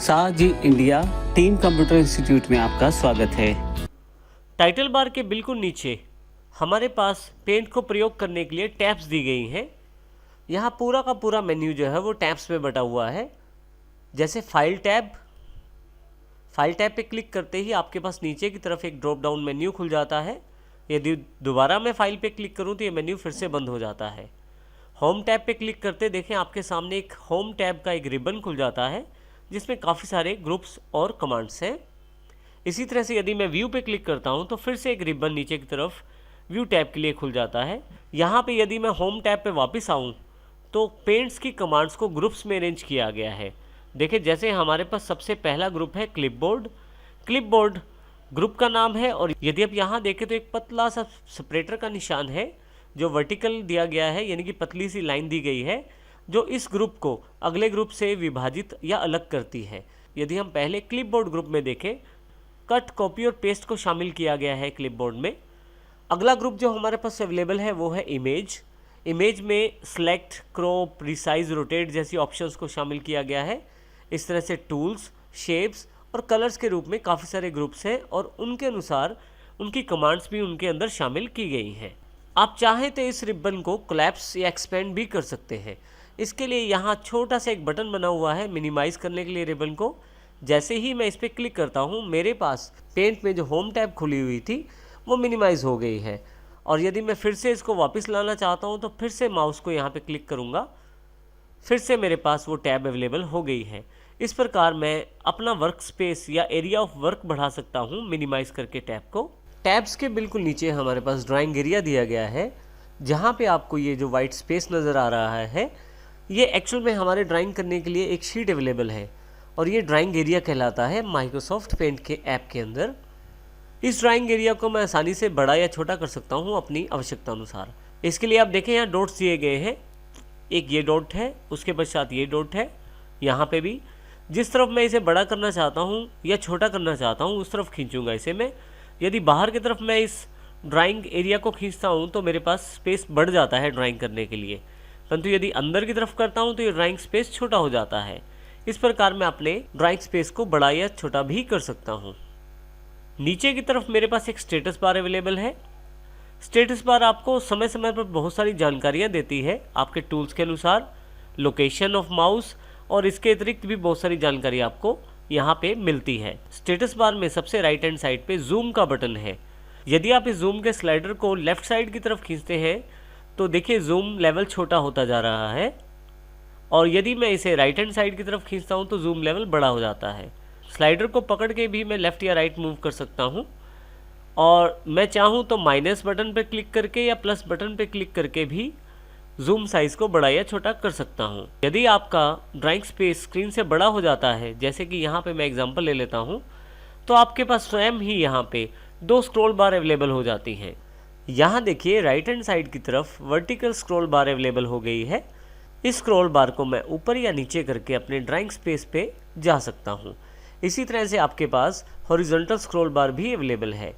साजी India team computer institute में आपका स्वागत है। टाइटल बार के बिल्कुल नीचे हमारे पास पेंट को प्रयोग करने के लिए टैब्स दी गई हैं। यहाँ पूरा का पूरा मेन्यू जो है वो टैब्स में बटा हुआ है। जैसे फाइल टैब पे क्लिक करते ही आपके पास नीचे की तरफ एक ड्रॉप डाउन मेन्यू खुल जाता है। यदि दोबारा मैं फाइल पे क्लिक करूँ तो ये मेन्यू फिर से बंद हो जाता है। होम टैब पे क्लिक करते देखें आपके सामने एक होम टैब का एक रिबन खुल जाता है जिसमें काफ़ी सारे ग्रुप्स और कमांड्स हैं। इसी तरह से यदि मैं व्यू पे क्लिक करता हूं तो फिर से एक रिबन नीचे की तरफ व्यू टैब के लिए खुल जाता है। यहाँ पे यदि मैं होम टैब पे वापस आऊँ तो पेंट्स की कमांड्स को ग्रुप्स में अरेंज किया गया है। देखिए जैसे हमारे पास सबसे पहला ग्रुप है क्लिपबोर्ड ग्रुप का नाम है। और यदि आप यहाँ देखें तो एक पतला सा सेपरेटर का निशान है जो वर्टिकल दिया गया है, यानी कि पतली सी लाइन दी गई है जो इस ग्रुप को अगले ग्रुप से विभाजित या अलग करती है। यदि हम पहले क्लिपबोर्ड ग्रुप में देखें, कट, कॉपी और पेस्ट को शामिल किया गया है क्लिपबोर्ड में। अगला ग्रुप जो हमारे पास अवेलेबल है वो है इमेज में सेलेक्ट, क्रॉप, रिसाइज, रोटेट जैसी ऑप्शंस को शामिल किया गया है। इस तरह से टूल्स, शेप्स और कलर्स के रूप में काफ़ी सारे ग्रुप्स हैं और उनके अनुसार उनकी कमांड्स भी उनके अंदर शामिल की गई हैं। आप चाहें तो इस रिबन को कोलैप्स या एक्सपेंड भी कर सकते हैं। इसके लिए यहाँ छोटा सा एक बटन बना हुआ है मिनिमाइज़ करने के लिए रिबन को। जैसे ही मैं इस पर क्लिक करता हूँ मेरे पास पेंट में जो होम टैब खुली हुई थी वो मिनिमाइज़ हो गई है। और यदि मैं फिर से इसको वापस लाना चाहता हूँ तो फिर से माउस को यहाँ पे क्लिक करूँगा, फिर से मेरे पास वो टैब अवेलेबल हो गई है। इस प्रकार मैं अपना वर्क स्पेस या एरिया ऑफ वर्क बढ़ा सकता हूँ मिनिमाइज़ करके टैब को। टैब्स के बिल्कुल नीचे हमारे पास ड्राइंग एरिया दिया गया है जहाँ पे आपको ये जो वाइट स्पेस नज़र आ रहा है ये एक्चुअल में हमारे ड्राइंग करने के लिए एक शीट अवेलेबल है और ये ड्राइंग एरिया कहलाता है माइक्रोसॉफ्ट पेंट के ऐप के अंदर। इस ड्राइंग एरिया को मैं आसानी से बड़ा या छोटा कर सकता हूँ अपनी आवश्यकता अनुसार। इसके लिए आप देखें यहाँ डॉट्स दिए गए हैं, एक ये डॉट है, उसके पश्चात ये डॉट है, यहाँ पे भी। जिस तरफ मैं इसे बड़ा करना चाहता हूँ या छोटा करना चाहता हूँ उस तरफ खींचूँगा इसे मैं। यदि बाहर की तरफ मैं इस ड्राइंग एरिया को खींचता हूँ तो मेरे पास स्पेस बढ़ जाता है ड्राइंग करने के लिए, परंतु यदि अंदर की तरफ करता हूँ तो ये ड्राइंग स्पेस छोटा हो जाता है। इस प्रकार मैं अपने ड्राइंग स्पेस को बड़ा या छोटा भी कर सकता हूँ। नीचे की तरफ मेरे पास एक स्टेटस बार अवेलेबल है। स्टेटस बार आपको समय समय पर बहुत सारी जानकारियाँ देती है आपके टूल्स के अनुसार, लोकेशन ऑफ माउस और इसके अतिरिक्त भी बहुत सारी जानकारी आपको यहाँ पे मिलती है। स्टेटस बार में सबसे राइट हैंड साइड पे जूम का बटन है। यदि आप इस जूम के स्लाइडर को लेफ्ट साइड की तरफ खींचते हैं तो देखिए जूम लेवल छोटा होता जा रहा है और यदि मैं इसे राइट हैंड साइड की तरफ खींचता हूँ तो जूम लेवल बड़ा हो जाता है। स्लाइडर को पकड़ के भी मैं लेफ़्ट या राइट मूव कर सकता हूँ और मैं चाहूँ तो माइनस बटन पर क्लिक करके या प्लस बटन पर क्लिक करके भी जूम साइज़ को बड़ा या छोटा कर सकता हूँ। यदि आपका ड्राइंग स्पेस स्क्रीन से बड़ा हो जाता है, जैसे कि यहाँ पे मैं एग्जांपल ले लेता हूँ, तो आपके पास स्वयं ही यहाँ पे दो स्क्रॉल बार अवेलेबल हो जाती हैं। यहाँ देखिए राइट हैंड साइड की तरफ वर्टिकल स्क्रॉल बार अवेलेबल हो गई है। इस स्क्रॉल बार को मैं ऊपर या नीचे करके अपने ड्राइंग स्पेस पे जा सकता हूँ। इसी तरह से आपके पास हॉरिजॉन्टल स्क्रॉल बार भी अवेलेबल है।